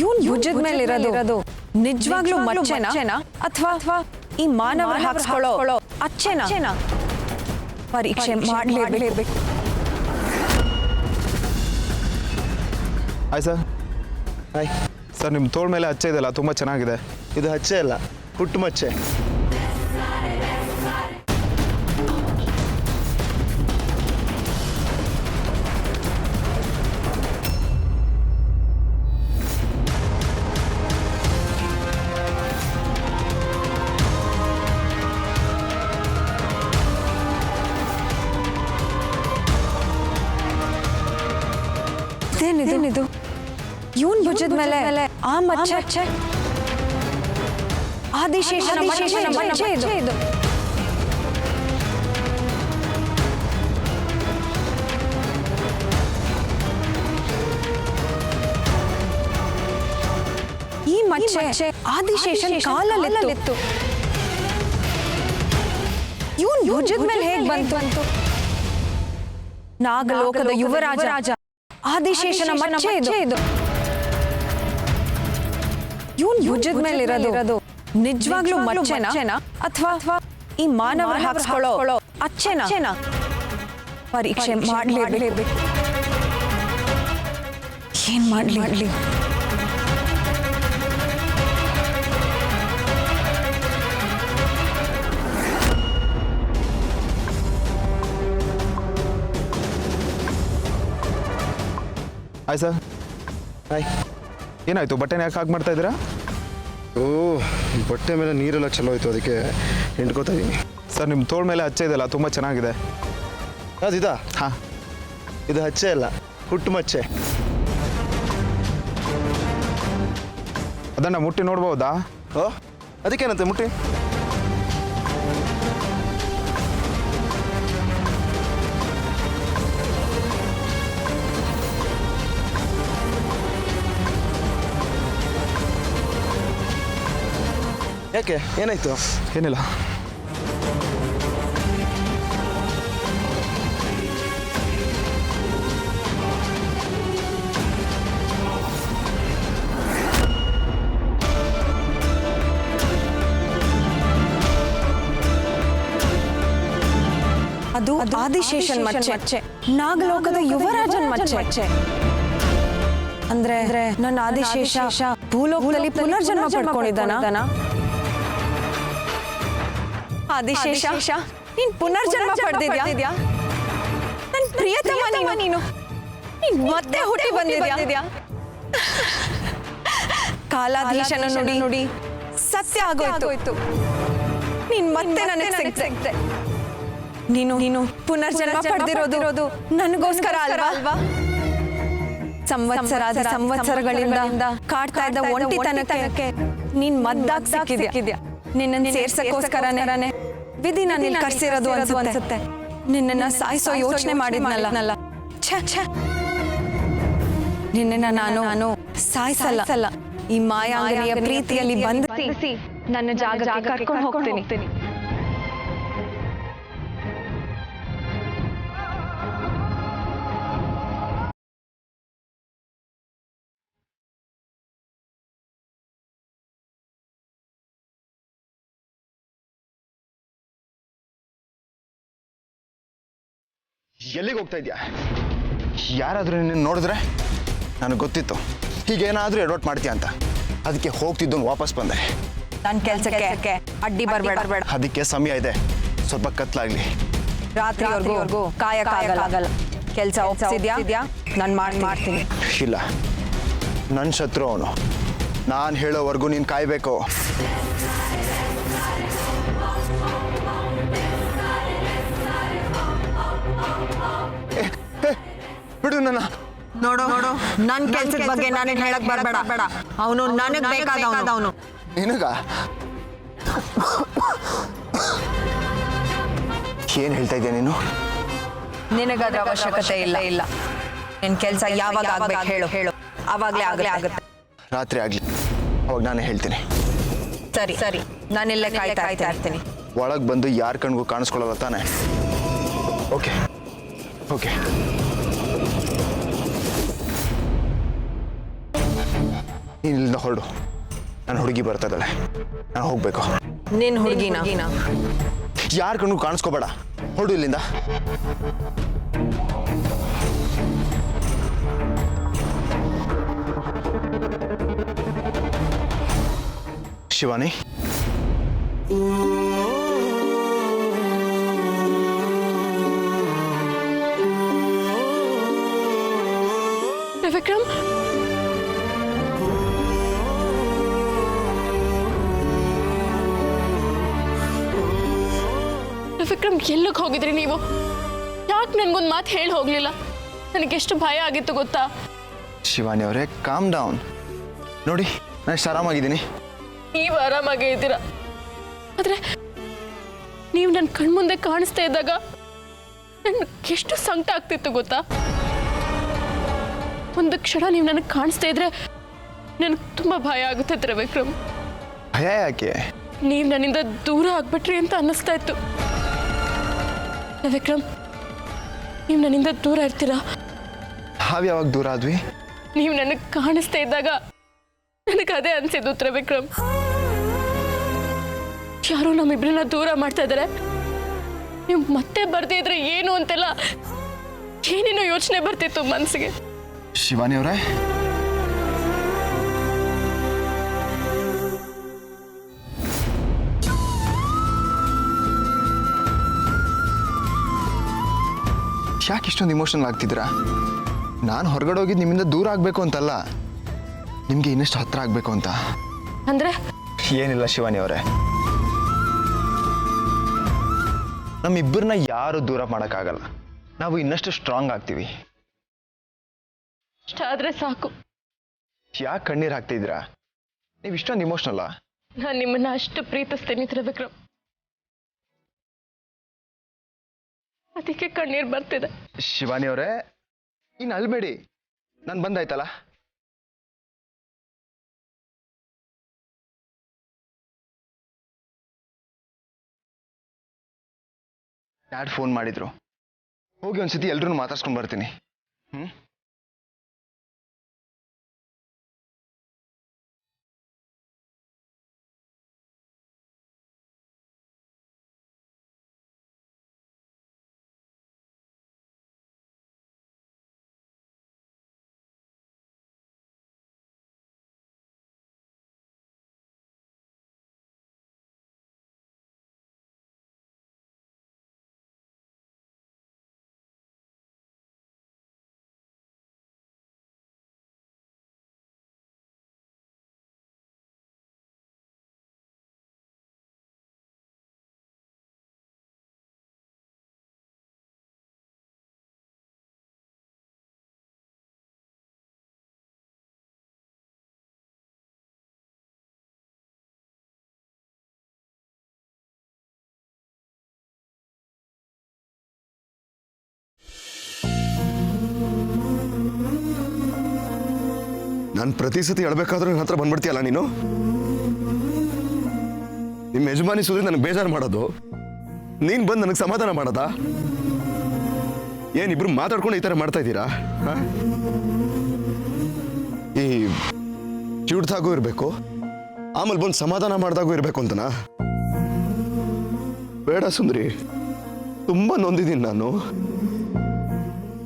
ಇವನ್ ಭುಜದ ಮೇಲೆ ಇರೋದು ನಿಜವಾಗ್ಲೂ ಮಚ್ಚೆನಾ ಅಥವಾ ಈ ಮಾನವರು ಹಾಕ್ಸ್ಕೊಳ್ಳೋ ಅಚ್ಚೆನಾ? ಪರೀಕ್ಷೆ ಮಾಡಲೇಬೇಕು. Hi sir. ಹಾಯ್ ಸರ್, ನಿಮ್ಮ ತೋಳ ಮೇಲೆ ಹಚ್ಚೆ ಇದೆಯಲ್ಲ, ತುಂಬ ಚೆನ್ನಾಗಿದೆ. ಇದು ಹಚ್ಚೆ ಅಲ್ಲ, ಹುಟ್ಟು ಮಚ್ಚೆ. ಇದೇನಿದು? ಇವನ್ ಭುಜದ ಮೇಲೆ ಆ ಮಚ್ಚೆ ಆದಿಶೇಷನ ಮಚ್ಚೆ ಇದು. ಈ ಮಚ್ಚೆ ಆದಿಶೇಷನ್ ಕಾಲಲ್ಲಿತ್ತು. ಇವನ್ ಭುಜದ ಮೇಲೆ ಹೇಗೆ ಬಂತು? ನಾಗಲೋಕದ ಯುವರಾಜ ಆದಿಶೇಷನ ಮಚ್ಚೆ ಇದು. ಇವನ್ ಭುಜದ ಮೇಲೆ ಇರೋದು ನಿಜವಾಗ್ಲೂ ಮಚ್ಚೆನಾ ಅಥವಾ ಈ ಮಾನವರು ಹಾಕ್ಸ್ಕೊಳ್ಳೋ ಅಚ್ಚೆನಾ? ಪರೀಕ್ಷೆ ಮಾಡಲೇಬೇಕು. ಏನ್ ಮಾಡ್ಲಿ? Hi sir. ಹಾಯ್. ಏನಾಯ್ತು? ಬಟ್ಟೆನ ಯಾಕೆ ಹಾಕಿ ಮಾಡ್ತಾ ಇದ್ದೀರಾ? ಬಟ್ಟೆ ಮೇಲೆ ನೀರೆಲ್ಲ ಚಲೋ ಆಯಿತು, ಅದಕ್ಕೆ ಹಿಂಡ್ಕೋತಾ ಇದ್ದೀನಿ. ಸರ್, ನಿಮ್ಮ ತೋಳ ಮೇಲೆ ಹಚ್ಚೆ ಇದೆಯಲ್ಲ, ತುಂಬ ಚೆನ್ನಾಗಿದೆ. ಅದಿದಾ? ಹಾಂ. ಇದು ಹಚ್ಚೆ ಅಲ್ಲ, ಹುಟ್ಟು ಮಚ್ಚೆ. ಅದನ್ನು ಮುಟ್ಟಿ ನೋಡ್ಬೋದಾ? ಓ, ಅದಕ್ಕೇನಂತೆ ಮುಟ್ಟಿ? ಯಾಕೆ, ಏನಾಯ್ತು? ಏನಿಲ್ಲ. ಅದು ಆದಿಶೇಷನ್ ಮಚ್ಚೆ, ನಾಗಲೋಕದ ಯುವರಾಜನ್ ಮಚ್ಚೆ. ಅಂದ್ರೆ ನನ್ನ ಆದಿಶೇಷ ಭೂಲೋಕದಲ್ಲಿ ಪುನರ್ಜನ್ಮ ಪಡ್ಕೊಂಡಿದ್ದಾನ? ಆದಿಶೇಷ, ನೀನ್ ಪುನರ್ಜನ್ಮ ಪಡೆದಿದ್ಯಾ? ನನ್ ಪ್ರಿಯತಮ ನೀನು ಮತ್ತೆ ಹುಟ್ಟಿ ಬಂದಿದ್ಯಾ? ಕಾಲಾಧೀಶನ ನುಡಿ ಸತ್ಯ ಆಗೋಯ್ತು. ನೀನ್ ಮತ್ತೆ ನನಗೆ ಸಿಗ್ತೆ. ನೀನು ಪುನರ್ಜನ್ಮ ಪಡೆದಿರೋದು ನನಗೋಸ್ಕರ ಅಲ್ವಾ? ಸಂವತ್ಸರಗಳಿಂದ ಕಾಡ್ತಾ ಇದ್ದ ಒಂಟಿತನಕ್ಕೆ ನೀನ್ ಮದ್ದಾಗಿ ಸಿಕ್ಕಿದ್ಯಾ. ನಿನ್ನನ್ನು ಸೇರ್ಸಕ್ಕೋಸ್ಕರನೇ ವಿಧಿ ನನ್ನ ಕರ್ಸಿರೋದು ಅನ್ಸುತ್ತೆ. ನಿನ್ನನ್ನ ಸಾಯಿಸೋ ಯೋಚನೆ ಮಾಡಿದ್ನಲ್ಲ. ನಿನ್ನ ನಾನು ಸಾಯಿಸಲ್ಲ. ಈ ಮಾಯಾಂಗನೆಯ ಪ್ರೀತಿಯಲ್ಲಿ ಬಂಧಿಸಿ ನನ್ನ ಜಾಗಕ್ಕೆ ಕರ್ಕೊಂಡು ಹೋಗ್ತೀನಿ. ಎಲ್ಲಿಗೆ ಹೋಗ್ತಾ ಇದೆಯಾ? ಯಾರಾದರೂ ನಿನ್ನ ನೋಡಿದ್ರೆ ನನಗೆ ಗೊತ್ತಿತ್ತು ಹೀಗೇನಾದರೂ ಎಡವಟ್ ಮಾಡ್ತೀಯ ಅಂತ. ಅದಕ್ಕೆ ಹೋಗ್ತಿದ್ದನು ವಾಪಸ್ ಬಂದೆ. ನನ್ನ ಕೆಲಸಕ್ಕೆ ಅಡ್ಡಿ ಬರಬೇಡ. ಅದಕ್ಕೆ ಸಮಯ ಇದೆ, ಸ್ವಲ್ಪ ಕತ್ಲಾಗ್ಲಿ. ರಾತ್ರಿವರೆಗೂ ಕಾಯಕ್ಕಾಗಲ್ಲ. ಕೆಲಸ ಒಪ್ಸಿದ್ಯಾ? ನಾನು ಮಾಡ್ತೀನಿ. ಇಲ್ಲ, ನನ್ನ ಶತ್ರು ಅವನು. ನಾನು ಹೇಳೋವರೆಗೂ ನೀನು ಕಾಯಬೇಕು. ಬಿಡು ನನ್ನ. ನೋಡು, ನನ್ನ ಕೆಲಸದ ಬಗ್ಗೆ ನನಗೆ ಹೇಳಕ್ ಬರಬೇಡ. ಅವನು ನನಗೆ ಬೇಕಾದವನು. ನಿನಗ ಏನ್ ಹೇಳ್ತಾ ಇದೆಯಾ ನೀನು? ನಿನಗದ್ರ ಅವಶ್ಯಕತೆ ಇಲ್ಲ. ನಿನ್ ಕೆಲಸ ಯಾವಾಗ ಆಗ್ಬೇಕು ಹೇಳು. ಅವಾಗ್ಲೇ ಆಗುತ್ತೆ. ರಾತ್ರಿ ಆಗ್ಲಿ, ಅವಾಗ ನಾನೇ ಹೇಳ್ತೀನಿ. ಸರಿ, ನಾನಿಲ್ಲೇ ಕಾಯ್ತಾ ಇರ್ತೀನಿ. ಒಳಗೆ ಬಂದು ಯಾರ ಕಣ್ಗೂ ಕಾಣಿಸ್ಕೊಳ್ಳಲ್ಲ ತಾನೆ? ಓಕೆ. ನೀನು ಇಲ್ಲಿಂದ ಹೊರಡು. ನನ್ನ ಹುಡುಗಿ ಬರ್ತಾ ಇದ್ದಾಳೆ, ನಾನು ಹೋಗ್ಬೇಕು. ನಿನ್ ಹುಡುಗಿನ ಯಾರ ಕಣ್ಣು ಕಾಣಿಸ್ಕೋಬೇಡ, ಹೊರಡು ಇಲ್ಲಿಂದ. ಶಿವಾನಿ, ವಿಕ್ರಮ್, ವಿಕ್ರಮ್ ಎಲ್ಲಿಗೆ ಹೋಗಿದ್ರಿ ನೀವು? ಯಾಕೆ ನನ್ಗೊಂದು ಮಾತು ಹೇಳಿ ಹೋಗ್ಲಿಲ್ಲ? ನನಗೆಷ್ಟು ಭಯ ಆಗಿತ್ತು ಗೊತ್ತಾ? ಶಿವಾನಿ ಅವರೇ, ಕಾಮ್ ಡೌನ್. ನೋಡಿ, ನಾನು ಎಷ್ಟು ಆರಾಮಾಗಿದ್ದೀನಿ. ನೀವು ಆರಾಮಾಗೇ ಇದ್ದೀರಾ, ಆದ್ರೆ ನೀವು ನನ್ನ ಕಣ್ಮುಂದೆ ಕಾಣಿಸ್ತಾ ಇದ್ದಾಗ ನನ್ಗೆ ಎಷ್ಟು ಸಂಕಟ ಆಗ್ತಿತ್ತು ಗೊತ್ತಾ? ಒಂದು ಕ್ಷಣ ನೀವು ನನಗೆ ಕಾಣಿಸ್ತಾ ಇದ್ರೆ ನನಗೆ ತುಂಬಾ ಭಯ ಆಗುತ್ತಿದ್ರೆ ವಿಕ್ರಮ್. ಭಯ ಯಾಕೆ? ನೀವು ನನ್ನಿಂದ ದೂರ ಆಗ್ಬಿಟ್ರಿ ಅಂತ ಅನ್ನಿಸ್ತಾ ಇತ್ತು. ವಿಕ್ರಮ್, ನೀವು ನನ್ನಿಂದ ದೂರ ಇರ್ತೀರಾ? ಯಾವಾಗ ದೂರ ಆದ್ವಿ? ನೀವು ನನಗೆ ಕಾಣಿಸ್ತಾ ಇದ್ದಾಗ ನನಗೆ ಅದೇ ಅನ್ಸಿದ್ದು ತ್ರಿವಿಕ್ರಮ್. ಯಾರೋ ನಮ್ಮಿಬ್ರನ್ನ ದೂರ ಮಾಡ್ತಾ ಇದ್ದಾರೆ. ನೀವು ಮತ್ತೆ ಬರ್ದೇ ಇದ್ರೆ ಏನು ಅಂತೆಲ್ಲ ಏನೇನೋ ಯೋಚನೆ ಬರ್ತಿತ್ತು ಮನಸ್ಸಿಗೆ. ಶಿವಾನಿ ಅವರೇ, ಯಾಕೆ ಇಷ್ಟೊಂದು ಇಮೋಷನಲ್ ಆಗ್ತಿದ್ದೀರಾ? ನಾನು ಹೊರಗಡೆ ಹೋಗಿದ್ದು ನಿಮ್ಮಿಂದ ದೂರ ಆಗಬೇಕು ಅಂತಲ್ಲ, ನಿಮಗೆ ಇನ್ನಷ್ಟು ಹತ್ರ ಆಗಬೇಕು ಅಂತ. ಅಂದ್ರೆ ಏನಿಲ್ಲ ಶಿವಾನಿ ಅವರೇ, ನಮ್ಮಿಬ್ಬರನ್ನ ಯಾರು ದೂರ ಮಾಡೋಕ್ಕಾಗಲ್ಲ. ನಾವು ಇನ್ನಷ್ಟು ಸ್ಟ್ರಾಂಗ್ ಆಗ್ತೀವಿ. ಇಷ್ಟ ಆದ್ರೆ ಸಾಕು. ಯಾಕೆ ಕಣ್ಣೀರು ಹಾಕ್ತಿದ್ದೀರಾ? ನೀವು ಇಷ್ಟೊಂದು ಇಮೋಷನಲ್ಲ? ನಾನು ನಿಮ್ಮನ್ನ ಅಷ್ಟು ಪ್ರೀತಿಸ್ತೀನಿ ತ್ರಿವಿಕ್ರಮ್, ಅದಕ್ಕೆ ಕಣ್ಣೀರು ಬರ್ತಿದೆ. ಶಿವಾನಿ ಅವರೇ, ಇನ್ನು ಅಲ್ಬೇಡಿ, ನಾನು ಬಂದಾಯ್ತಲ್ಲ. ಡ್ಯಾಡ್ ಫೋನ್ ಮಾಡಿದ್ರು, ಹೋಗಿ ಒಂದ್ಸತಿ ಎಲ್ರೂ ಮಾತಾಡ್ಸ್ಕೊಂಡು ಬರ್ತೀನಿ. ನಾನು ಪ್ರತಿ ಸತಿ ಹೇಳ್ಬೇಕಾದ್ರೂ ನನ್ನ ಹತ್ರ ಬಂದ್ಬಿಡ್ತೀಯಲ್ಲ ನೀನು. ನಿಮ್ಮ ಯಜಮಾನಿ ಸುದ್ದಿ ನನಗೆ ಬೇಜಾರು ಮಾಡೋದು, ನೀನು ಬಂದು ನನಗೆ ಸಮಾಧಾನ ಮಾಡೋದಾ? ಏನಿಬ್ರು ಮಾತಾಡ್ಕೊಂಡು ಈ ಥರ ಮಾಡ್ತಾ ಇದ್ದೀರಾ? ಈ ಚಿಡ್ದಾಗೂ ಇರಬೇಕು, ಆಮೇಲೆ ಬಂದು ಸಮಾಧಾನ ಮಾಡಿದಾಗೂ ಇರಬೇಕು ಅಂತನಾ? ಬೇಡ ಸುಂದ್ರಿ, ತುಂಬ ನೊಂದಿದ್ದೀನಿ ನಾನು.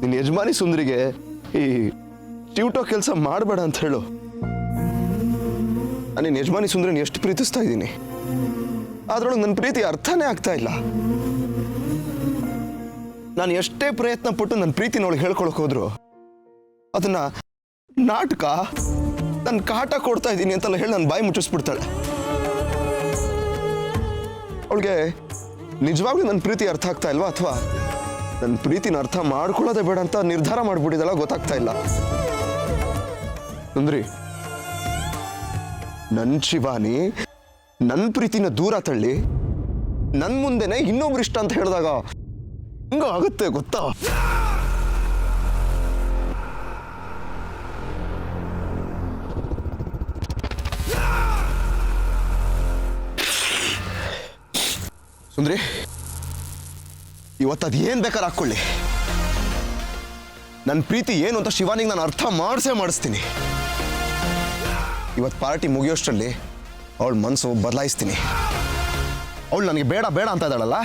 ನಿನ್ನ ಯಜಮಾನಿ ಸುಂದ್ರಿಗೆ ಈ ಚಿವುಟೋ ಕೆಲಸ ಮಾಡಬೇಡ ಅಂತ ಹೇಳು. ನಾನು ಯಜಮಾನಿ ಸುಂದ್ರನ ಎಷ್ಟು ಪ್ರೀತಿಸ್ತಾ ಇದ್ದೀನಿ, ಅದ್ರೊಳಗೆ ನನ್ನ ಪ್ರೀತಿ ಅರ್ಥನೇ ಆಗ್ತಾ ಇಲ್ಲ. ನಾನು ಎಷ್ಟೇ ಪ್ರಯತ್ನ ಪಟ್ಟು ನನ್ನ ಪ್ರೀತಿನೊಳಗೆ ಹೇಳ್ಕೊಳಕ್ ಹೋದ್ರು ಅದನ್ನ ನಾಟಕ, ನನ್ನ ಕಾಟ ಕೊಡ್ತಾ ಇದ್ದೀನಿ ಅಂತೆಲ್ಲ ಹೇಳಿ ನನ್ನ ಬಾಯಿ ಮುಚ್ಚಿಸ್ಬಿಡ್ತಾಳೆ. ಅವಳಿಗೆ ನಿಜವಾಗ್ಲೂ ನನ್ನ ಪ್ರೀತಿ ಅರ್ಥ ಆಗ್ತಾ ಇಲ್ವಾ, ಅಥವಾ ನನ್ನ ಪ್ರೀತಿನ ಅರ್ಥ ಮಾಡ್ಕೊಳ್ಳೋದೇ ಬೇಡ ಅಂತ ನಿರ್ಧಾರ ಮಾಡ್ಬಿಟ್ಟಿದಲ್ಲ, ಗೊತ್ತಾಗ್ತಾ ಇಲ್ಲ. ಸುಂದ್ರಿ, ನನ್ನ ಶಿವಾನಿ ನನ್ನ ಪ್ರೀತಿನ ದೂರ ತಳ್ಳಿ ನನ್ನ ಮುಂದೆನೆ ಇನ್ನೊಬ್ರು ಇಷ್ಟ ಅಂತ ಹೇಳಿದಾಗ ಹಿಂಗ ಆಗುತ್ತೆ ಗೊತ್ತಾ? ಸುಂದ್ರಿ, ಇವತ್ತು ಅದು ಏನ್ ಬೇಕಾದ್ರೆ ಹಾಕೊಳ್ಳಿ, ನನ್ನ ಪ್ರೀತಿ ಏನು ಅಂತ ಶಿವಾನಿಗೆ ನಾನು ಅರ್ಥ ಮಾಡಿಸ್ತೀನಿ. ಇವತ್ತು ಪಾರ್ಟಿ ಮುಗಿಯೋಷ್ಟರಲ್ಲಿ ಅವಳ ಮನಸ್ಸು ಬದಲಾಯಿಸ್ತೀನಿ. ಅವಳು ನನಗೆ ಬೇಡ ಬೇಡ ಅಂತ ಇದ್ದಾಳಲ್ಲ,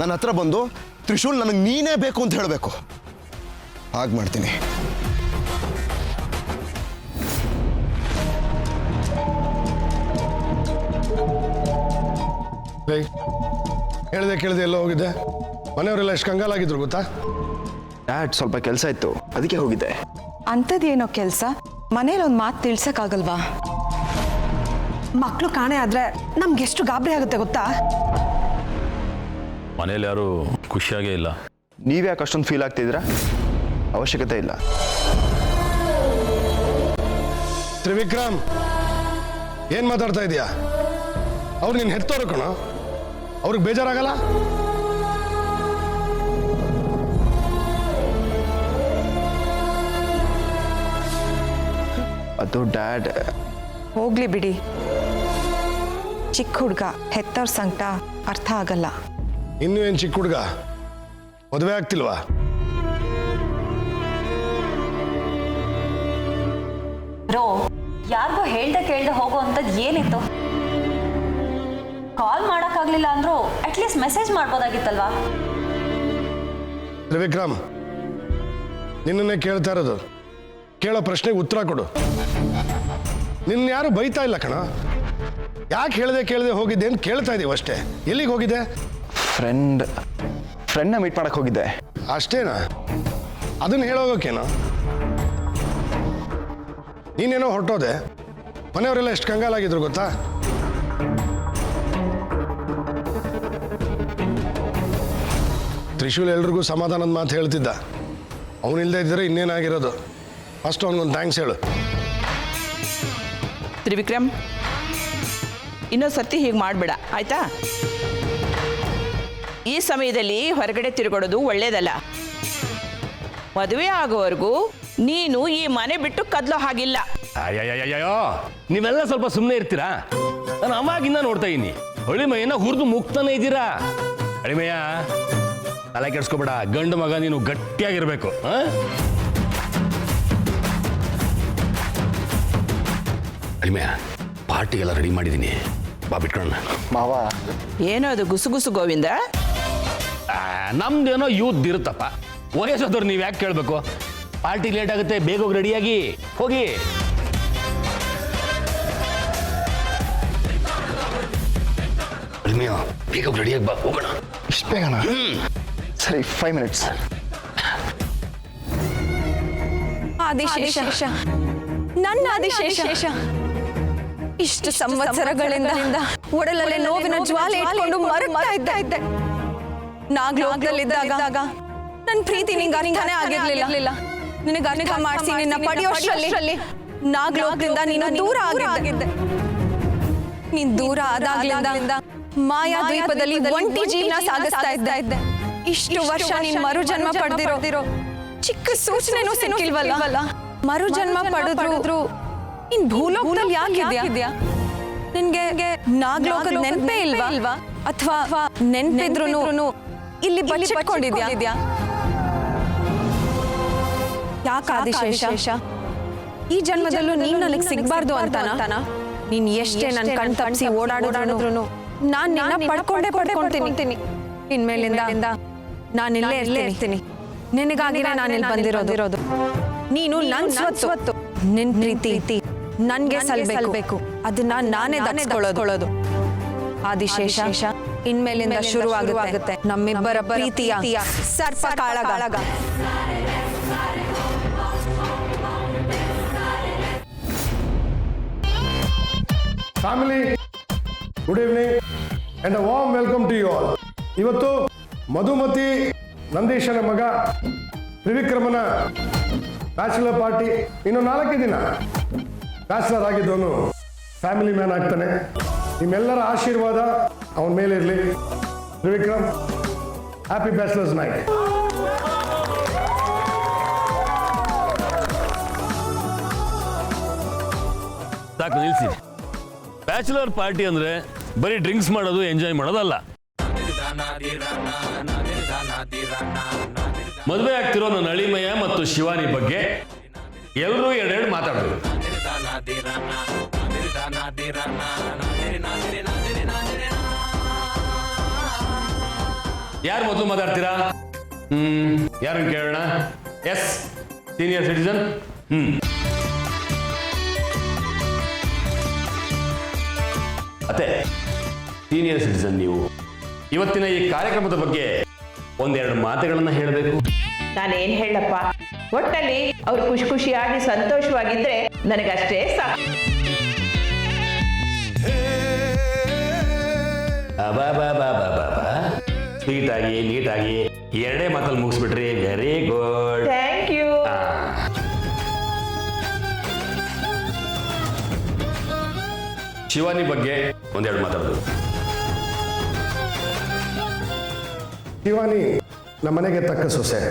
ನನ್ನ ಹತ್ರ ಬಂದು ತ್ರಿಶೂಲ್ ನನಗೆ ನೀನೇ ಬೇಕು ಅಂತ ಹೇಳಬೇಕು. ಹಾಗೆ ಮಾಡ್ತೀನಿ. ಹೇಳ್ದೆ ಕೇಳ್ದೆ ಎಲ್ಲ ಹೋಗಿದ್ದೆ? ಮನೆಯವರೆಲ್ಲ ಎಷ್ಟು ಕಂಗಾಲಾಗಿದ್ರು ಗೊತ್ತಾ? ಡ್ಯಾಡ್ ಸ್ವಲ್ಪ ಕೆಲಸ ಇತ್ತು, ಅದಕ್ಕೆ ಹೋಗಿದ್ದೆ. ಅಂಥದ್ದೇನೋ ಕೆಲಸ? ಮನೇಲಿ ಒಂದು ಮಾತು ತಿಳ್ಸಕ್ಕಾಗಲ್ವಾ? ಮಕ್ಕಳು ಕಾಣೆ ಆದ್ರೆ ನಮ್ಗೆ ಎಷ್ಟು ಗಾಬರಿ ಆಗುತ್ತೆ ಗೊತ್ತಾ? ಮನೇಲಿ ಯಾರು ಖುಷಿಯಾಗೇ ಇಲ್ಲ. ನೀವ್ಯಾಕೆ ಅಷ್ಟೊಂದು ಫೀಲ್ ಆಗ್ತಿದ್ದೀರಾ? ಅವಶ್ಯಕತೆ ಇಲ್ಲ. ತ್ರಿವಿಕ್ರಮ್, ಏನು ಮಾತಾಡ್ತಾ ಇದೀಯಾ? ಅವ್ರು ನೀನು ಹೆತ್ತೋರು ಕಣ, ಅವ್ರಿಗೆ ಬೇಜಾರಾಗಲ್ಲ? ಅದು ಡ್ಯಾಡ್. ಹೋಗ್ಲಿ ಬಿಡಿ, ಚಿಕ್ಕ ಹುಡುಗ, ಹೆತ್ತವ್ರ ಸಂಕಟ ಅರ್ಥ ಆಗಲ್ಲ. ಇನ್ನೂ ಏನು ಚಿಕ್ಕ ಹುಡುಗ? ಮದುವೆ ಆಗ್ತಿಲ್ವಾ? ರೋ, ಯಾರಿಗೂ ಹೇಳ್ದೆ ಕೇಳ್ದೆ ಹೋಗೋ ಅಂಥದ್ದು ಏನಿತ್ತು? ಕಾಲ್ ಮಾಡೋಕ್ಕಾಗಲಿಲ್ಲ ಅಂದ್ರೂ ಅಟ್ಲೀಸ್ಟ್ ಮೆಸೇಜ್ ಮಾಡ್ಬೋದಾಗಿತ್ತಲ್ವಾ? ತ್ರಿವಿಕ್ರಮ್, ನಿನ್ನನ್ನೇ ಕೇಳ್ತಾ ಇರೋದು. ಕೇಳೋ ಪ್ರಶ್ನೆಗೆ ಉತ್ತರ ಕೊಡು. ನಿನ್ನ ಯಾರು ಬೈತಾ ಇಲ್ಲ ಕಣ. ಯಾಕೆ ಹೇಳ್ದೆ ಕೇಳದೆ ಹೋಗಿದ್ದೆ ಅಂತ ಕೇಳ್ತಾ ಇದೀವಿ ಅಷ್ಟೇ. ಎಲ್ಲಿಗೆ ಹೋಗಿದ್ದೆ? ಫ್ರೆಂಡ್ನ ಮೀಟ್ ಮಾಡಕ್ಕೆ ಹೋಗಿದ್ದೆ. ಅಷ್ಟೇನಾ? ಅದನ್ನ ಹೇಳೋಗೋಕೇನೋ? ನೀನೇನೋ ಹೊರಟೋದೆ. ಮನೆಯವರೆಲ್ಲ ಎಷ್ಟು ಕಂಗಾಲಾಗಿದ್ರು ಗೊತ್ತಾ? ತ್ರಿಶೂಲ್ ಎಲ್ರಿಗೂ ಸಮಾಧಾನದ ಮಾತು ಹೇಳ್ತಿದ್ದ. ಅವನಿಲ್ಲದೆ ಇದ್ದರೆ ಇನ್ನೇನಾಗಿರೋದು? ಫಸ್ಟ್ ಅವನಿಗೊಂದು ಥ್ಯಾಂಕ್ಸ್ ಹೇಳು. ತ್ರಿವಿಕ್ರಮ್, ಇನ್ನೊಂದು ಸರ್ತಿ ಹೀಗೆ ಮಾಡಬೇಡ ಆಯ್ತಾ? ಈ ಸಮಯದಲ್ಲಿ ಹೊರಗಡೆ ತಿರುಗಾಡೋದು ಒಳ್ಳೇದಲ್ಲ. ಮದುವೆ ಆಗೋವರೆಗೂ ನೀನು ಈ ಮನೆ ಬಿಟ್ಟು ಕದ್ಲೋ ಹಾಗಿಲ್ಲ. ಅಯ್ಯಯ್ಯಯ್ಯೋ, ನೀವೆಲ್ಲ ಸ್ವಲ್ಪ ಸುಮ್ಮನೆ ಇರ್ತೀರಾ? ನಾನು ಅವಾಗಿಂದ ನೋಡ್ತಾ ಇದ್ದೀನಿ, ಅಳಿಮಯ್ಯನ ಹುರಿದು ಮುಗ್ತಾನೆ ಇದ್ದೀರಾ. ಅಳಿಮಯ್ಯ, ತಲೆ ಕೆಡ್ಸ್ಕೊಬೇಡ. ಗಂಡು ಮಗ ನೀನು ಗಟ್ಟಿಯಾಗಿರ್ಬೇಕು. ಅಳಿಮಯ್ಯ, ಪಾರ್ಟಿಗೆಲ್ಲ ರೆಡಿ ಮಾಡಿದ್ದೀನಿ, ಬಾ ಬಿಟ್ಕೊಳ್ಳೋಣ. ಮಾವ, ಏನೋ ಅದು ಗುಸುಗುಸು ಗೋವಿಂದ? ನಮ್ದೇನೋ ಯೂತ್ ಇರುತ್ತಪ್ಪ. ವಯಸ್ಸಾದವ್ರು ನೀವು ಯಾಕೆ ಕೇಳಬೇಕು? ಪಾರ್ಟಿ ಲೇಟ್ ಆಗುತ್ತೆ, ಬೇಗ ಹೋಗಿ ರೆಡಿಯಾಗಿ ಹೋಗಿ. ಅಳಿಮಯ್ಯ, ಬೇಗ ಹೋಗಿ ರೆಡಿಯಾಗಿ ಬಾ, ಹೋಗೋಣ. ಇಷ್ಟು ಬೇಗನಾ? ಸರಿ, 5 minutes. ಆದಿಶೇಷ, ನನ್ನ ಆದಿಶೇಷ, ಇಷ್ಟು ಸಂವತ್ಸರಗಳಿಂದ ಒಡಲಲ್ಲಿ ನೋವಿನ ಜ್ವಾಲೆ ಇಟ್ಕೊಂಡು ಮರಗ್ತಾ ಇದ್ದೆ. ನಾಗ್ಲೋಕದಲ್ಲಿದ್ದಾಗ ನನ್ನ ಪ್ರೀತಿ ನಿಂಗೆ ಅರ್ಥನೇ ಆಗಿರ್ಲಿಲ್ಲ. ನಿನಗೆ ಅರ್ಥ ಮಾಡಿಸಿ ನಿನ್ನ ಪಡೆಯೋಷ್ಟರಲ್ಲಿ ನಾಗ್ಲೋಕದಿಂದ ನೀನು ದೂರ ಆಗಿದ್ದೆ. ನೀನ್ ದೂರ ಆದಾಗ್ಲಿಂದ ಮಾಯಾ ದ್ವೀಪದಲ್ಲಿ ಒಂಟಿ ಜೀವನ ಸಾಗಿಸ್ತಾ ಇದ್ದೆ. ಇಷ್ಟು ವರ್ಷ ನೀನ್ ಮರುಜನ್ಮ ಪಡೆದಿರೋ ಚಿಕ್ಕ ಸೂಚನೆನೂ ಸಿಕ್ಕಿಲ್ವಲ್ಲ? ಮರುಜನ್ಮ ಪಡೆದ್ರು ಇನ್ ಭೂಲೋಕದಲ್ಲಿ ಯಾಕಿದ್ಯಾ? ನಿನ್ಗೆ ನಾಗ್ಲೋಕದ ನೆನಪೇ ಇಲ್ವಾ? ಅಥವಾ ನೆನಪಿದ್ರು ಇಲ್ಲಿ ಬಚ್ಚಿಟ್ಕೊಂಡಿದ್ಯಾ? ಯಾಕೆ ಆದಿಶೇಷ? ಈ ಜನ್ಮದಲ್ಲೂ ನೀನ್ ನನಗೆ ಸಿಗ್ಬಾರ್ದು ಅಂತಾನ? ನೀನ್ ಎಷ್ಟೇ ನನ್ನ ಕಣ್ ತಪ್ಪಿಸಿ ಓಡಾಡಿದ್ರು ನಾನ್ ನಿನ್ನ ಪಡ್ಕೊಂತೀನಿ. ಇನ್ಮೇಲಿಂದ ನಾನು ಇಲ್ಲೇ ಇರ್ತೀನಿ. ನಿನಗಾಗಿನೇ ನಾನು ಇಲ್ಲಿ ಬಂದಿರೋದು. ನೀನು ನನ್ ಸ್ವತ್ತು. ನಿನ್ ಪ್ರೀತಿ ನನ್ಗೆ ಸಲ್ಬೇಕು. ಅದನ್ನ ನಾನೇ ದಕ್ಕೊಳ್ಳೋದು. ಆದಿಶೇಷ, ಇನ್ಮೇಲಿಂದ ಶುರು ಆಗುತ್ತೆ ನಮ್ಮಿಬ್ಬರ ಪ್ರೀತಿಯ ಸರ್ಪ ಕಾಳಗ. Family, good evening and a warm welcome to you all. ಇವತ್ತು ಮಧುಮತಿ ನಂದೀಶನ ಮಗ ತ್ರಿವಿಕ್ರಮನ ಬ್ಯಾಚುಲರ್ ಪಾರ್ಟಿ. ಇನ್ನು 4 ದಿನ ಬ್ಯಾಚುಲರ್ ಆಗಿದ್ದವನು ಫ್ಯಾಮಿಲಿ ಮ್ಯಾನ್ ಆಗ್ತಾನೆ. ನಿಮ್ಮೆಲ್ಲರ ಆಶೀರ್ವಾದ ಅವನ ಮೇಲಿರಲಿ. Trivikram, happy bachelors night. ಸಾಕು, ನಿಲ್ಸಿ. ಬ್ಯಾಚುಲರ್ ಪಾರ್ಟಿ ಅಂದ್ರೆ ಬರೀ ಡ್ರಿಂಕ್ಸ್ ಮಾಡೋದು, ಎಂಜಾಯ್ ಮಾಡೋದಲ್ಲ. ಮದುವೆ ಆಗ್ತಿರೋ ನನ್ನ ಅಳಿಮಯ್ಯ ಮತ್ತು ಶಿವಾನಿ ಬಗ್ಗೆ ಎಲ್ಲರೂ 2 ಮಾತಾಡೋದು. ಯಾರು ಮೊದಲು ಮಾತಾಡ್ತೀರಾ? ಯಾರನ್ನು ಕೇಳೋಣ? Yes, senior citizen. ಅತ್ತೆ, ಸೀನಿಯರ್ ಸಿಟಿಸನ್ ನೀವು ಇವತ್ತಿನ ಈ ಕಾರ್ಯಕ್ರಮದ ಬಗ್ಗೆ ಒಂದೆರಡು ಮಾತುಗಳನ್ನ ಹೇಳಬೇಕು. ನಾನೇನ್ ಹೇಳಪ್ಪ, ಒಟ್ಟಲ್ಲಿ ಅವ್ರು ಖುಷಿ ಖುಷಿಯಾಗಿ ಸಂತೋಷವಾಗಿದ್ರೆ ನನಗಷ್ಟೇ ಸಾಕು. ಸ್ವೀಟಾಗಿ ನೀಟಾಗಿ ಎರಡೇ ಮಾತಲ್ಲಿ ಮುಗಿಸ್ಬಿಟ್ರಿ. Very good, thank you. Shivani ಬಗ್ಗೆ ಒಂದೆರಡು ಮಾತಾಡೋದು. ಶಿವಾನಿ ನಮ್ಮನೆಗೆ ತಕ್ಕ ಸೊಸೆ,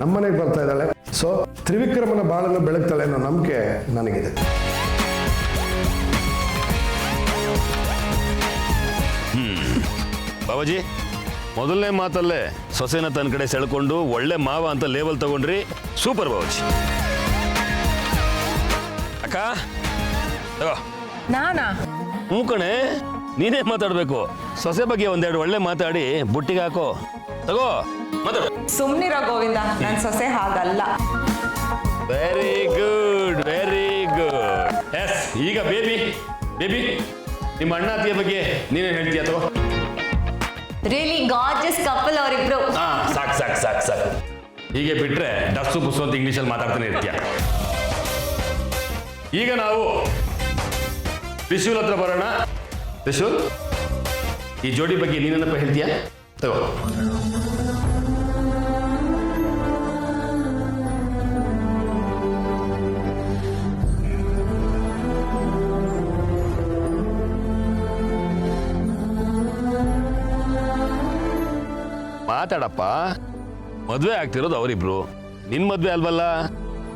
ನಮ್ಮನೆಗೆ ಬರ್ತಾ ಇದ್ದಾಳೆ. ಸೊ ತ್ರಿವಿಕ್ರಮನ ಬಾಳನ್ನು ಬೆಳಗ್ತಾಳೆ ಅನ್ನೋ ನಂಬಿಕೆ ನನಗಿದೆ. ಬಾಬಾಜಿ, ಮೊದಲನೇ ಮಾತಲ್ಲೇ ಸೊಸೆನ ತನ್ನ ಕಡೆ ಸೆಳ್ಕೊಂಡು ಒಳ್ಳೆ ಮಾವ ಅಂತ ಲೇಬಲ್ ತಗೊಂಡ್ರಿ. ಸೂಪರ್ ಬಾಬಾಜಿ. ಅಕ್ಕ ತಗೋ. ನಾನಾ? ಕಣೆ, ನೀನೇ ಮಾತಾಡ್ಬೇಕು. ಸೊಸೆ ಬಗ್ಗೆ ಒಂದೆರಡು ಒಳ್ಳೆ ಮಾತಾಡಿ ಬುಟ್ಟಿಗೆ ಹಾಕೋ. ತಗೋ ಮಾತಾಡು. ಸುಮ್ನಿರೋ ಗೋವಿಂದ, ನನ್ನ ಸೊಸೆ ಹಾಗಲ್ಲ. Very good, very good. Yes, ಈಗ ಬೇಬಿ ನಿಮ್ಮ ಅಣ್ಣ ಅತ್ತಿಯ ಬಗ್ಗೆ ನೀನೇನು ಹೇಳ್ತೀಯ? ತಗೋ. ರಿಯಲಿ ಗಾರ್ಜಿಯಸ್ ಕಪಲ್ ಅವರಿಬ್ರು. ಸಾಕು. ಹೀಗೆ ಬಿಟ್ರೆ ಡಸ್ಸು ಬುಸ್ಸು ಅಂತ ಇಂಗ್ಲೀಷಲ್ಲಿ ಮಾತಾಡ್ತಾನೆ ಇರ್ತೀಯ. ಈಗ ನಾವು ತ್ರಿಶೂಲ್ ಹತ್ರ ಬರೋಣ. ತ್ರಿಶೂಲ್, ಈ ಜೋಡಿ ಬಗ್ಗೆ ನೀನೇನಪ್ಪ ಹೇಳ್ತೀಯ? ತಗೋ. ಮಾತಾಡಪ್ಪ. ಮದ್ವೆ ಆಗ್ತಿರೋದು ಅವರಿಬ್ರು, ನಿನ್ ಮದ್ವೆ ಅಲ್ವಲ್ಲ?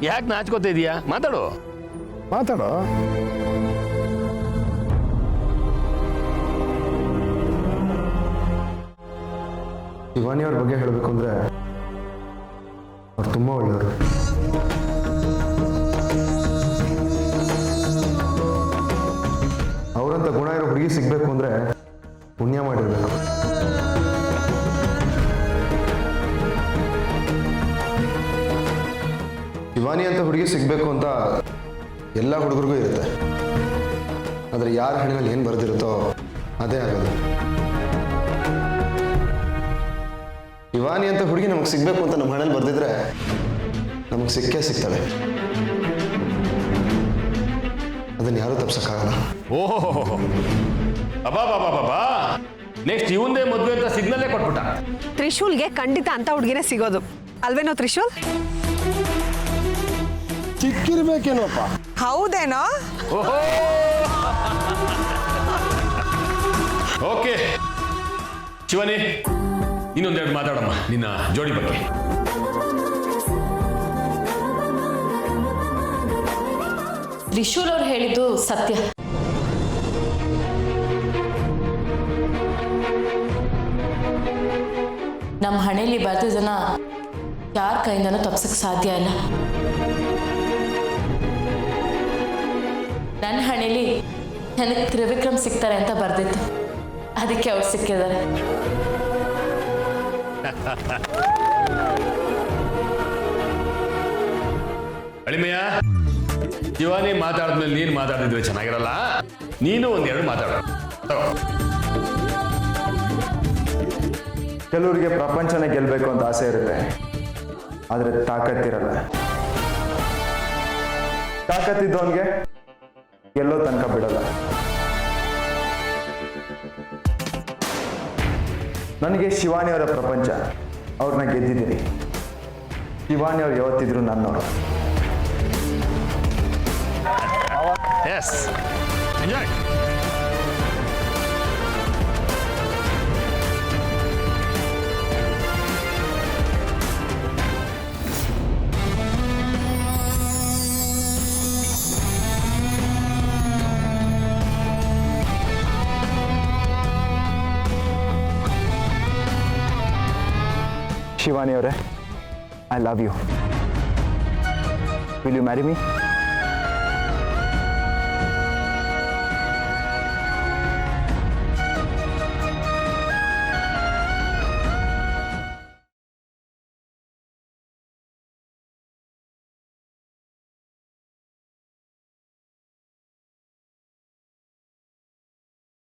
ಯಾಕೆ ನಾಚ್ಕೋತಾ ಇದೀಯಾ? ಮಾತಾಡು. ಶಿವಾನಿ ಅವ್ರ ಬಗ್ಗೆ ಹೇಳಬೇಕು ಅಂದ್ರೆ ಅವ್ರು ತುಂಬ ಒಳ್ಳೆಯವರು. ಅವರಂತ ಗುಣ ಇರೋ ಹುಡುಗಿ ಸಿಗ್ಬೇಕು ಅಂದ್ರೆ ಪುಣ್ಯ ಮಾಡಿರ್ಬೇಕು. ಶಿವಾನಿ ಅಂತ ಹುಡುಗಿ ಸಿಗ್ಬೇಕು ಅಂತ ಎಲ್ಲ ಹುಡುಗರಿಗೂ ಇರುತ್ತೆ. ಆದರೆ ಯಾರ ಹೆಣ್ಣಿನಲ್ಲಿ ಏನು ಬರೆದಿರುತ್ತೋ ಅದೇ ಆಗೋದು. ಶಿವಾನಿ ಅಂತ ಹುಡುಗಿ ನಮಗೆ ಸಿಗ್ಬೇಕು ಅಂತ ನಮ್ಮ ಹಣೆಯಲ್ಲಿ ಬರ್ದಿದ್ರೆ ನಮಗೆ ಸಿಕ್ಕೇ ಸಿಗ್ತಾಳೆ. ಅದನ್ನ ಯಾರೂ ತಪ್ಸಕ್ಕಾಗಲ್ಲ. ಓಹೋ, ಅಬ್ಬಾ, ನೆಕ್ಸ್ಟ್ ಇವಂದೇ ಮದುವೆ ಅಂತ ಸಿಗ್ನಲ್ಲೇ ಕೊಟ್ಬಿಟ್ಟ. ತ್ರಿಶೂಲ್ಗೆ ಖಂಡಿತ ಅಂತ ಹುಡುಗಿನೇ ಸಿಗೋದು ಅಲ್ವೇನೋ? ತ್ರಿಶೂಲ್ ಚಿಕ್ಕಿರ್ಬೇಕೇನೋಪ್ಪ. ಹೌದೇನೋ? ಓಕೆ ಶಿವಾನಿ, ಇನ್ನೊಂದೆರಡು ಮಾತಾಡಮ್ಮ ನಿನ್ನ ಜೋಡಿ ಬಗ್ಗೆ. ತ್ರಿಶೂಲ್ ಅವ್ರು ಹೇಳಿದ್ದು ಸತ್ಯ. ನಮ್ಮ ಹಣೆಯಲ್ಲಿ ಬರ್ತಿದ್ದನ್ನ ಯಾರ ಕೈಯಿಂದನೂ ತಪ್ಸಕ್ಕೆ ಸಾಧ್ಯ ಇಲ್ಲ. ನನ್ನ ಹಣೆಯಲ್ಲಿ ನನಗೆ ತ್ರಿವಿಕ್ರಮ್ ಸಿಗ್ತಾರೆ ಅಂತ ಬರ್ದಿತ್ತು, ಅದಕ್ಕೆ ಅವ್ರು ಸಿಕ್ಕಿದ್ದಾರೆ. ಅಳಿಮಯ್ಯ, ಶಿವಾನಿ ಮಾತಾಡಿದ್ಮೇಲೆ ನೀನು ಮಾತಾಡಿದ್ರೆ ಚೆನ್ನಾಗಿರಲ್ಲ. ನೀನು ಒಂದೆರಡು ಮಾತಾಡ. ಕೆಲವರಿಗೆ ಪ್ರಪಂಚನೇ ಗೆಲ್ಲಬೇಕು ಅಂತ ಆಸೆ ಇರುತ್ತೆ, ಆದರೆ ತಾಕತ್ತಿರಲ್ಲ. ತಾಕತ್ತಿದ್ದವನಿಗೆ ಗೆಲ್ಲೋ ತನಕ ಬಿಡಲ್ಲ. ನನಗೆ ಶಿವಾನಿ ಅವರ ಪ್ರಪಂಚ, ಅವ್ರನ್ನ ಗೆದ್ದಿದ್ದೀನಿ. ಶಿವಾನಿ ಅವ್ರು ಯಾವತ್ತಿದ್ರು ನನ್ನವರು. S, enjoy. ಶಿವಾನಿ ಅವರೇ, I love you. Will you marry me?